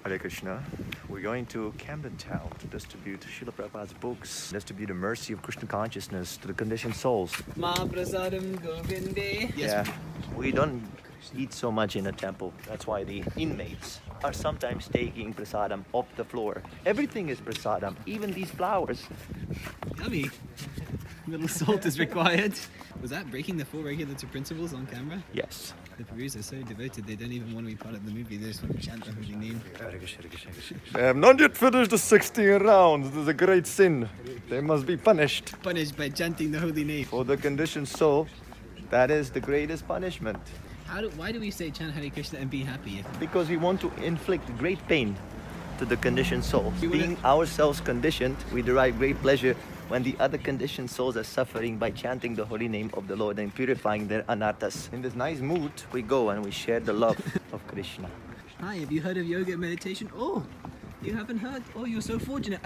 Hare Krishna. We're going to Camden town to distribute Srila Prabhupada's books, distribute the mercy of Krishna consciousness to the conditioned souls. Yeah, we don't eat so much in a temple. That's why the inmates are sometimes taking prasadam off the floor. Everything is prasadam, even these flowers. Yummy. Little salt is required. Was that breaking the 4 regulative principles on camera? Yes. The Perus are so devoted, they don't even want to be part of the movie. They just want to chant the holy name. They have not yet finished the 16 rounds. This is a great sin. They must be punished. Punished by chanting the holy name. For the conditioned soul, that is the greatest punishment. Why do we say chant Hare Krishna and be happy? Because we want to inflict great pain to the conditioned soul. Being ourselves conditioned, we derive great pleasure when the other conditioned souls are suffering by chanting the holy name of the Lord and purifying their anarthas. In this nice mood, we go and we share the love of Krishna. Hi, have you heard of yoga and meditation? Oh, you haven't heard? Oh, you're so fortunate.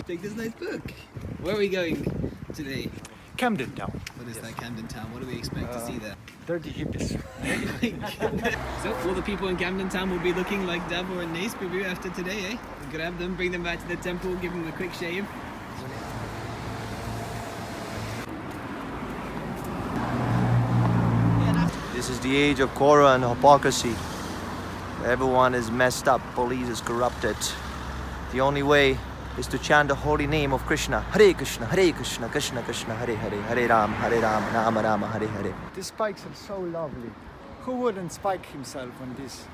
Take this nice book. Where are we going today? Camden town. What is that Camden town? What do we expect to see there? Dirty hippies. So all the people in Camden town will be looking like Davor and Nace Prabhu after today, eh? Grab them, bring them back to the temple, give them a quick shave. This is the age of Korah and hypocrisy. Everyone is messed up, police is corrupted. The only way is to chant the holy name of Krishna. Hare Krishna, Krishna Krishna, Hare Hare, Hare Rama, Rama Rama, Hare Hare. These spikes are so lovely. Who wouldn't spike himself on this?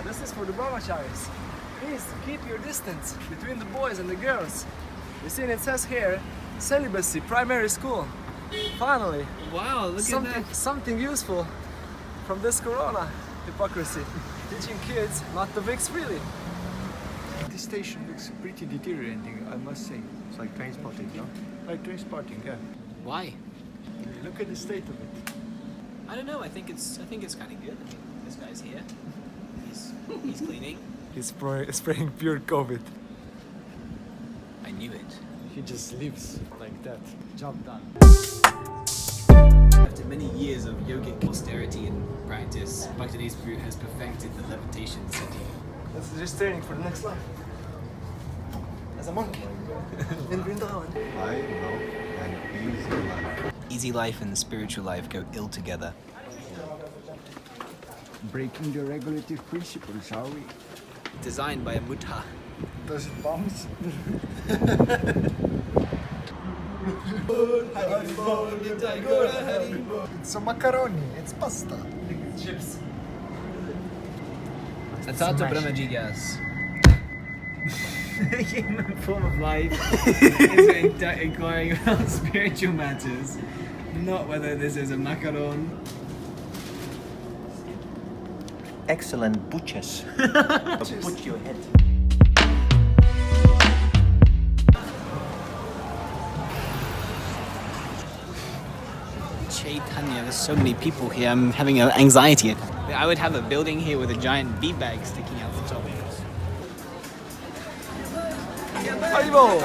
This is for the brahmacharis. Please keep your distance between the boys and the girls. You see, it says here, celibacy, primary school. Finally, Wow, look at that. something useful from this corona hypocrisy. Teaching kids not to mix freely. This station looks pretty deteriorating, I must say. It's like train spotting, no? Like train spotting, yeah. Why? Look at the state of it. I don't know. I think it's kind of good. I mean, this guy's here. He's cleaning. He's spraying pure COVID. I knew it. He just lives like that. Job done. After many years of yogic austerity and practice, Bhakti Prabhu has perfected the levitation setting. That's just training for the next life. As a monk. In Vrindavan. I know an easy life. Easy life and spiritual life go ill together. Breaking the regulative principles, are we? Designed by a Mudha. Does it bounce? It's a macaroni, it's pasta. Chips. Atato Brahmajigyas. The human form of life is inquiring about spiritual matters, not whether this is a macaron. Excellent butchers. Put your head. Chaitanya, there's so many people here, I'm having anxiety. I would have a building here with a giant beanbag sticking out the top. Haribo!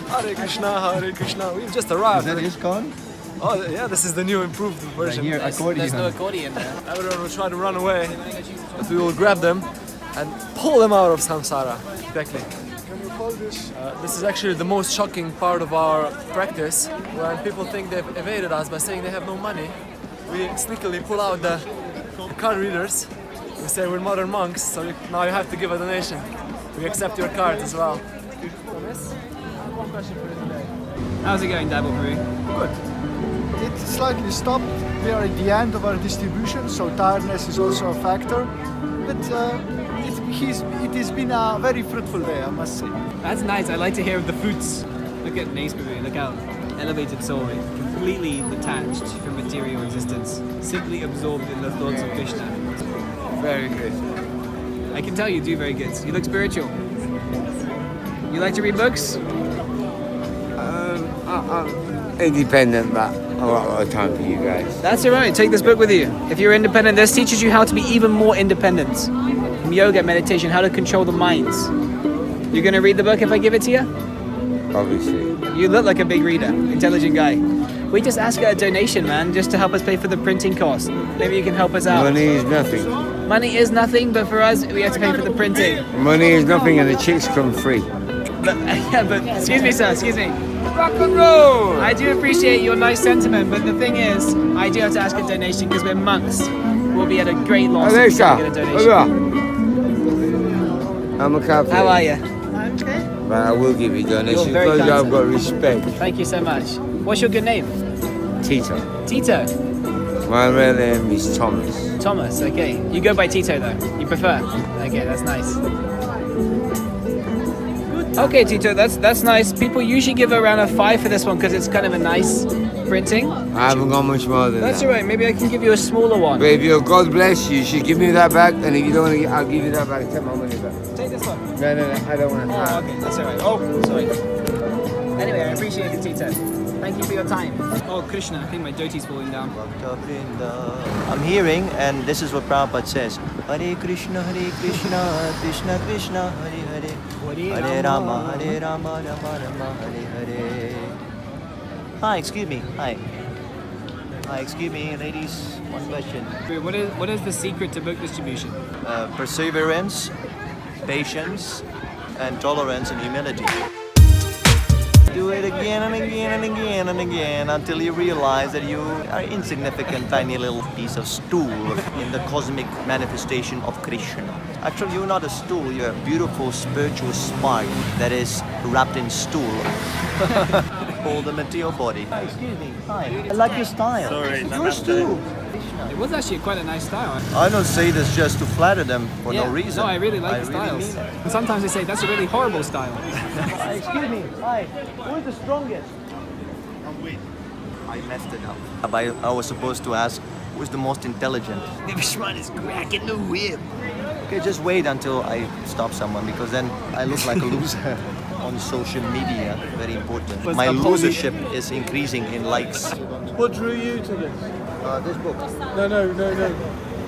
Hare Krishna, Hare Krishna. We've just arrived. Is gone? Oh yeah, this is the new improved version. Here, accordion. There's no accordion there. Everyone will try to run away, but we will grab them and pull them out of samsara. Exactly. Can you call this? This is actually the most shocking part of our practice, when people think they've evaded us by saying they have no money. We sneakily pull out the card readers. We say we're modern monks, so now you have to give a donation. We accept your card as well. One question for you today. How's it going, Dabble Peru? Good. It slightly stopped. We are at the end of our distribution, so tiredness is also a factor. But it has been a very fruitful day, I must say. That's nice. I like to hear of the fruits. Look at Nace Prabhu. Look how elevated soul, completely detached from material existence, simply absorbed in the thoughts of Krishna. Very good. I can tell you do very good. You look spiritual. You like to read books? Independent, but a lot of time for you guys. That's alright. Take this book with you. If you're independent, this teaches you how to be even more independent. From yoga, meditation, how to control the minds. You're gonna read the book if I give it to you? Obviously. You look like a big reader, intelligent guy. We just ask a donation, man, just to help us pay for the printing cost. Maybe you can help us out. Money is nothing. Money is nothing, but for us, we have to pay for the printing. Money is nothing and the chicks come free. But, yeah, but excuse me, sir, excuse me. Rock and roll! I do appreciate your nice sentiment, but the thing is, I do have to ask a donation because we're monks. We'll be at a great loss if we Alexa, can't get a donation. I'm a Catholic. How are you? But I will give you donation You're very because kind, I've got respect. Thank you so much. What's your good name? Tito. Tito. My real name is Thomas. Thomas, okay. You go by Tito though. You prefer? Okay, that's nice. Okay, Tito, that's nice. People usually give around a 5 for this one because it's kind of a nice printing. I haven't got much more than That's that. alright, maybe I can give you a smaller one. But if you're God bless you, should give me that back, and if you don't want to, I'll give you that back. Take my money back. Take this one. No, I don't want to. Oh, okay, that's alright. Oh, sorry. Anyway, I appreciate it, Tito. Thank you for your time. Oh, Krishna, I think my dhoti's falling down. I'm hearing, and this is what Prabhupada says: Hare Krishna, Krishna Krishna, Hare Hare, Hare Rama, Rama Rama, Hare Hare. Hi, excuse me. Hi, excuse me, ladies. One question. What is the secret to book distribution? Perseverance, patience, and tolerance and humility. Do it again and again and again and again until you realize that you are insignificant, tiny little piece of stool in the cosmic manifestation of Krishna. Actually, you're not a stool, you're a beautiful spiritual spark that is wrapped in stool. Called the material body. Hi, excuse me. Hi. I like your style. Sorry, You're a stool. It was actually quite a nice style. I don't say this just to flatter them for no reason. No, I really like the really styles. mean it. And sometimes they say that's a really horrible style. Hi, excuse me. Hi. Who is the strongest? I'm weak. I messed it up. I was supposed to ask who is the most intelligent. This one is cracking the whip. Okay, just wait until I stop someone because then I look like a loser on social media. Very important. My losership is increasing in likes. What drew you to this? This book. No.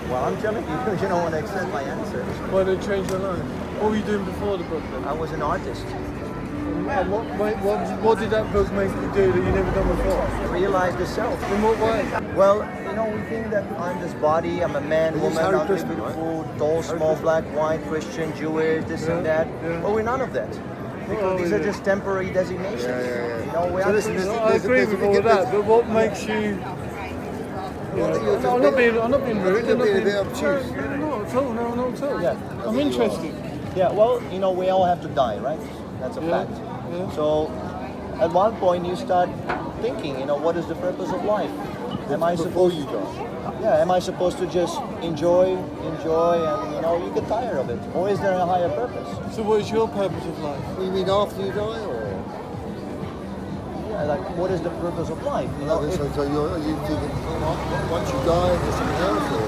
Well, I'm telling you, you don't want to accept my answer. Why did it change your life? What were you doing before the book then? I was an artist. And what did that book make you do that you never done before? Realize the self. In what way? Well, we think that I'm this body, I'm a man, woman, Hare I'm Krishna, beautiful, tall, small, black, white, Christian, Jewish, this and that. Yeah. But we're none of that. Because these are just temporary designations. We So listen, actually- I agree with all of that, but what makes you... I'm not being rude. You're being a bit obtuse. No, not at all. No, not at all. Yeah. I'm interested. Yeah, well, we all have to die, right? That's a fact. Yeah. So, at one point you start thinking, what is the purpose of life? Am I Before supposed you die. Yeah, am I supposed to just enjoy, and you get tired of it? Or is there a higher purpose? So what is your purpose of life? You mean after you die, or? Yeah, like what is the purpose of life? So you think once you die, there's something else, or?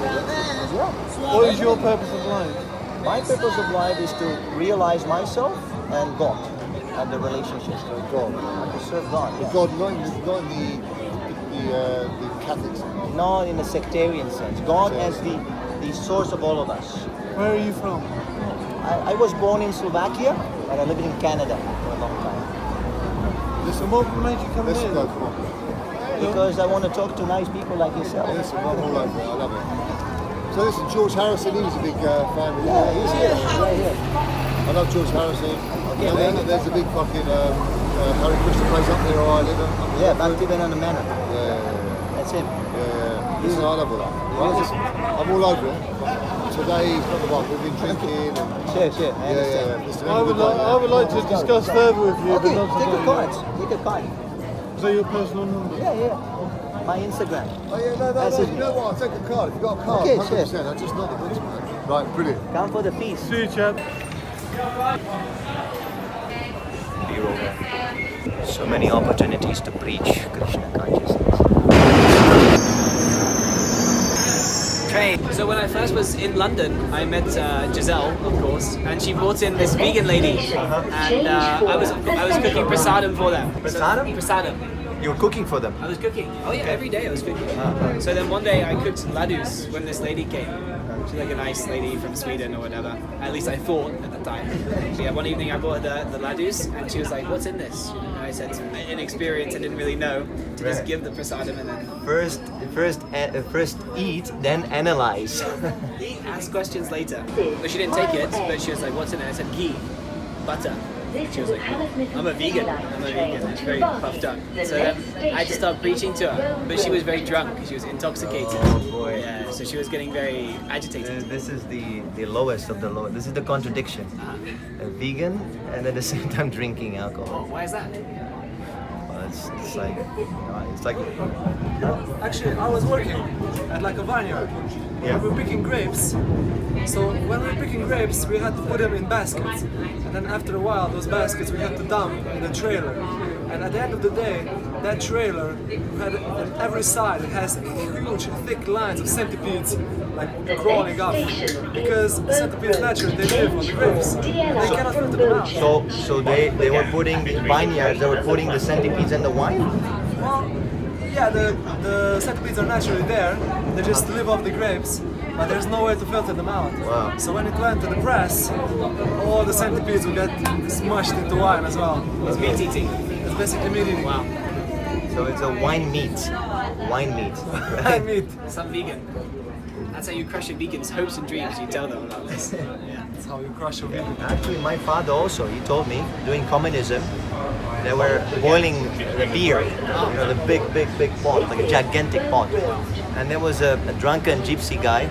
Yeah. What is your purpose of life? My purpose of life is to realize myself and God and the relationships with God. And to serve God. Yeah. God, not in the Catholic sense. Not in a sectarian sense. God as the source of all of us. Where are you from? I was born in Slovakia, but I lived in Canada for a long time. Listen, what made you come Let's here? go, come on. Because I want to talk to nice people like yourself. Listen, I'm all over it, I love it. So listen, George Harrison, he was a big fan of Yeah, he's here. Right here. I love George Harrison. Okay, man. There's a big fucking Hare Krishna place up there where I live. Yeah, Bhaktivedanta Manor. Yeah. That's him. Listen, I love all that. Right, listen, I'm all over it. Today, it's not the one. We've been drinking and... Sure. I understand. Listen, I would like to discuss further with you, Okay, but not take a today. card. Take a card. Is that your personal number? Yeah. My Instagram. Oh yeah, no, Message you me. know what, I'll take a card. If you've got a card, Okay, 100%, sure. I'll just not the books, man. Right, brilliant. Come for the feast. See you, chap. So many opportunities to preach Krishna consciousness. So when I first was in London, I met Giselle, of course, and she brought in this vegan lady, and I was cooking prasadam for them. Prasadam? Prasadam. You're cooking for them. I was cooking. Oh yeah, every day I was cooking. So then one day I cooked ladus when this lady came, She's like a nice lady from Sweden or whatever. At least I thought at the time. Yeah, one evening I bought her the ladus, and she was like, "What's in this?" And I said, "Inexperienced, I didn't really know." To just give the prasadam and then First eat, then analyze. ask questions later. But she didn't take it. But she was like, "What's in it?" I said, "Ghee, butter." She was like, I'm a vegan. She's very puffed up. So then I had to start preaching to her. But she was very drunk. She was intoxicated. Oh boy. Yeah, so she was getting very agitated. This is the lowest of the low. This is the contradiction. A vegan and at the same time drinking alcohol. Why is that? Well, it's like, it's like. Actually, I was working at like a vineyard. Yeah. We were picking grapes. So when we were picking grapes, we had to put them in baskets. And then after a while, those baskets we had to dump in a trailer. And at the end of the day, that trailer had on every side, it has huge, thick lines of centipedes like crawling up. Because centipedes naturally, they live on the grapes. And they cannot filter them out. So they were putting the vineyards. They were putting the centipedes in the wine. Well, yeah, the centipedes are naturally there. They just live off the grapes, but there's no way to filter them out. Wow. So when it went to the press, all the centipedes would get smushed into wine as well. It's meat eating. It's basically meat eating. Wow. So it's a wine meat. Wine meat. Right? meat. Some vegan. That's how you crush a vegan's hopes and dreams. You tell them about this. Yeah. That's how you crush a vegan. Actually, my father also, he told me, during communism, they were boiling the beer, the big pot, like a gigantic pot. And there was a drunken gypsy guy,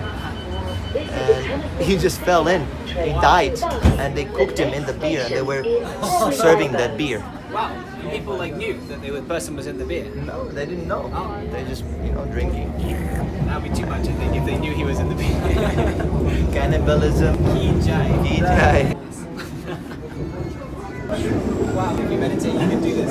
and he just fell in. He died, and they cooked him in the beer, and they were serving that beer. Wow. And people like knew that the person was in the beer. No, they didn't know. They just, drinking. That would be too much, I think, if they knew he was in the beer. Cannibalism. Ki jai. Ki jai. Wow, if you meditate, you can do this.